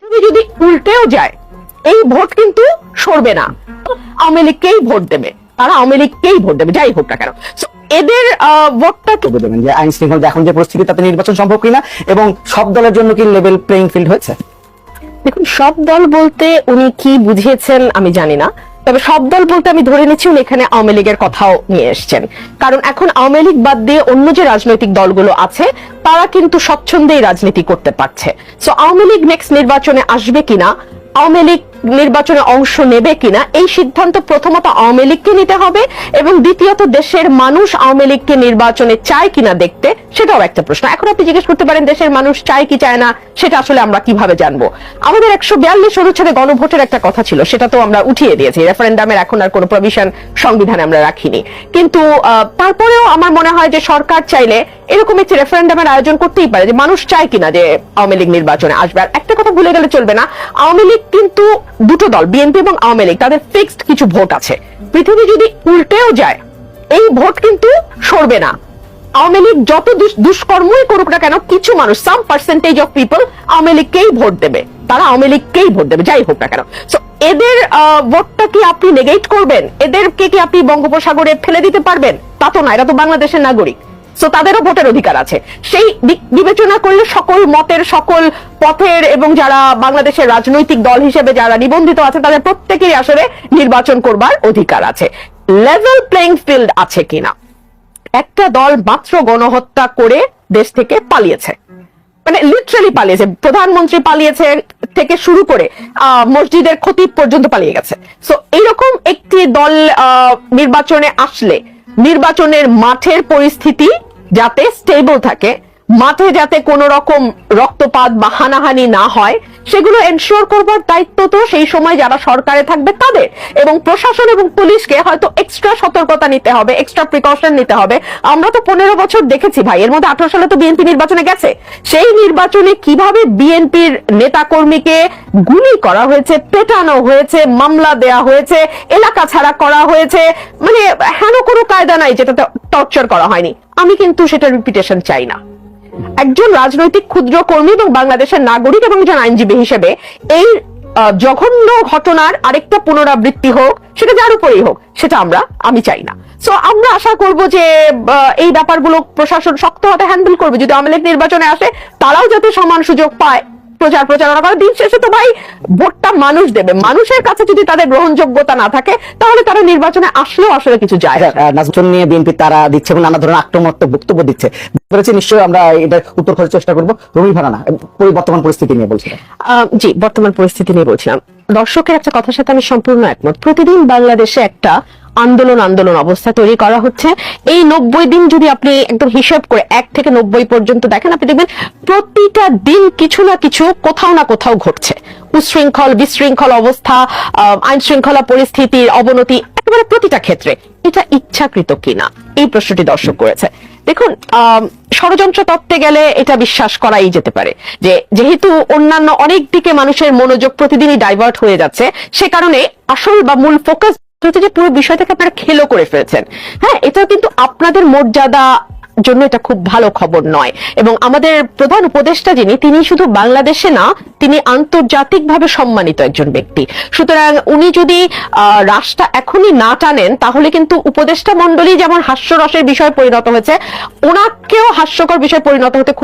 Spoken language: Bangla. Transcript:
যদি উল্টেও যায় এই ভোট কিন্তু সরবে না, আওয়ামী লীগকেই ভোট দেবে, তারা আওয়ামী লীগকেই ভোট দেবে যাই হোক না কেন। এদের ভোটটা কি দেবেন যে আইন শৃঙ্খলা এখন যে পরিস্থিতি তাতে নির্বাচন সম্ভব কিনা এবং সব দলের জন্য কি লেভেল প্লেইং ফিল্ড হয়েছে? দেখুন, সব দল বলতে উনি কি বুঝিয়েছেন আমি জানি না, তবে সব দল বলতে আমি ধরে নিচ্ছি উনি এখানে আওয়ামী লীগের কথাও নিয়ে এসছেন, কারণ এখন আওয়ামী লীগ বাদ দিয়ে অন্য যে রাজনৈতিক দলগুলো আছে তারা কিন্তু স্বচ্ছন্দেই রাজনীতি করতে পারছে। সো আওয়ামী লীগ নেক্সট নির্বাচনে আসবে কিনা, আওয়ামী লীগ নির্বাচনে অংশ নেবে কিনা এই সিদ্ধান্ত প্রথমত আওয়ামী লীগকে নিতে হবে, এবং দ্বিতীয়ত দেশের মানুষ আওয়ামী লীগকে নির্বাচনে চায় কিনা দেখতে, সেটাও একটা প্রশ্ন। এখন আপনি জিজ্ঞেস করতে পারেন দেশের মানুষ চায় কি চায় না, সেটা আসলে আমরা কিভাবে জানবো? আমাদের 142 অনুচ্ছেদে গণভোটের একটা কথা ছিল, সেটা তো আমরা উঠিয়ে দিয়েছি, রেফারেন্ডামের এখন আর কোনো প্রভিশন সংবিধানে আমরা রাখিনি। কিন্তু তারপরেও আমার মনে হয় যে সরকার চাইলে এরকম একটি রেফারেন্ডামের আয়োজন করতেই পারে যে মানুষ চায় কিনা যে আওয়ামী লীগ নির্বাচনে আসবে। আর একটা কথা ভুলে গেলে চলবে না, আওয়ামী লীগ কিন্তু দুটো দল, বিএনপি এবং আওয়ামী লীগ, তাদের ফিক্সড কিছু ভোট আছে। পৃথিবী যদি উল্টেও যায় এই ভোট কিন্তু সরবে না। আওয়ামী লীগ যত দুষ্কর্মই করুক না কেন, কিছু মানুষ, some percentage of people Awami লীগকেই ভোট দেবে, তারা আওয়ামী লীগকেই ভোট দেবে যাই হোক না কেন। সো এদের ভোটটা কি আপনি নেগেট করবেন? এদেরকে কি আপনি বঙ্গোপসাগরে ফেলে দিতে পারবেন? তা তো না, এরা তো বাংলাদেশের নাগরিক, সো তাদেরও ভোটের অধিকার আছে। সেই বিবেচনা করলে সকল মতের, সকল পথের এবং যারা বাংলাদেশের রাজনৈতিক দল হিসেবে যারা নিবন্ধিত আছে তাদের প্রত্যেকেরই আসলে নির্বাচন করবার অধিকার আছে। লেভেল প্লেইং ফিল্ড আছে কিনা? একটা দল মাত্র গণহত্যা করে দেশ থেকে পালিয়েছে, মানে লিটারালি পালিয়েছে, প্রধানমন্ত্রী পালিয়েছে থেকে শুরু করে মসজিদের খতিব পর্যন্ত পালিয়ে গেছে। সো এইরকম একটি দল নির্বাচনে আসলে নির্বাচনের মাঠের পরিস্থিতি যাতে স্টেবল থাকে, মাঠে যাতে কোনো রকম রক্তপাত বা হানাহানি না হয়, সেগুলো এনশিওর করবার দায়িত্ব তো সেই সময় যারা সরকারে থাকবে তাদের, এবং প্রশাসন এবং পুলিশকে হয়তো এক্সট্রা সতর্কতা নিতে হবে, এক্সট্রা প্রিকশন নিতে হবে। আমরা তো 15 বছর দেখেছি ভাই, এর মধ্যে 18 সালে তো বিএনপি নির্বাচনে গেছে, সেই নির্বাচনে কিভাবে বিএনপির নেতাকর্মীকে গুলি করা হয়েছে, পেটানো হয়েছে, মামলা দেয়া হয়েছে, এলাকা ছাড়া করা হয়েছে, মানে হেন কোনো কায়দা নাই যেটাতে টর্চার করা হয়নি। আমি কিন্তু সেটা রিপিটেশন চাই না। একজন রাজনৈতিক ক্ষুদ্র কর্মী এবং বাংলাদেশের নাগরিক এবং একজন আইনজীবী হিসেবে এই জঘন্য ঘটনার আরেকটা পুনরাবৃত্তি হোক, সেটা যার উপরেই হোক, সেটা আমি চাই না। সো আমরা আশা করব যে এই ব্যাপারগুলো প্রশাসন শক্ত হাতে হ্যান্ডেল করবে। যদি আওয়ামী লীগ নির্বাচনে আসে তারাও যাতে সমান সুযোগ পায় প্রচারণা করার। দিন শেষে তো ভাই ভোটটা মানুষ দেবে, মানুষের কাছে যদি তাদের গ্রহণযোগ্যতা না থাকে তাহলে তারা নির্বাচনে আসলেও আসলে কিছু যায় না। নির্বাচন নিয়ে বিএনপি তারা দিচ্ছে এবং নানা ধরনের আক্রমণাত্মক বক্তব্য দিচ্ছে, নিশ্চয়ই আমরা এটা উত্তর করার চেষ্টা করবো। রুমি ভারানা বর্তমান পরিস্থিতি নিয়ে বলছিলেন। জি, বর্তমান পরিস্থিতি নিয়ে বলছিলাম। দর্শকের একটা কথার সাথে আমি সম্পূর্ণ একমত। প্রতিদিন বাংলাদেশে একটা আন্দোলন অবস্থা তৈরি করা হচ্ছে। এই 90 দিন যদি আপনি একদম হিসাব করে 1 থেকে 90 পর্যন্ত দেখেন, আপনি দেখবেন প্রতিটা দিন কিছু না কিছু কোথাও না কোথাও ঘটছে। উশৃঙ্খল বিশৃঙ্খল অবস্থা, আইন শৃঙ্খলা পরিস্থিতির অবনতি, একেবারে প্রতিটা ক্ষেত্রে। এটা ইচ্ছাকৃত কিনা এই প্রশ্নটি দর্শক করেছে। দেখুন, ষড়যন্ত্র তত্ত্বে গেলে এটা বিশ্বাস করাই যেতে পারে যে যেহেতু অন্যান্য অনেক দিকে মানুষের মনোযোগ প্রতিদিনই ডাইভার্ট হয়ে যাচ্ছে, সে কারণে আসল বা মূল ফোকাস যে পুরো বিষয়টাকে আপনারা খেলো করে ফেলেছেন। হ্যাঁ, এটা কিন্তু আপনাদের মর্যাদা জন্য এটা খুব ভালো খবর নয়। এবং আমাদের প্রধান উপদেষ্টা যিনি, তিনি শুধু বাংলাদেশে না, তিনি আন্তর্জাতিকভাবে সম্মানিত একজন ব্যক্তি। সুতরাং উনি যদি রাশটা এখনই না টানেন তাহলে কিন্তু উপদেষ্টা মণ্ডলী যেমন হাস্যরসের বিষয় পরিণত হয়েছে, ওনাকেও হাস্যকর বিষয় পরিণত হতে খুব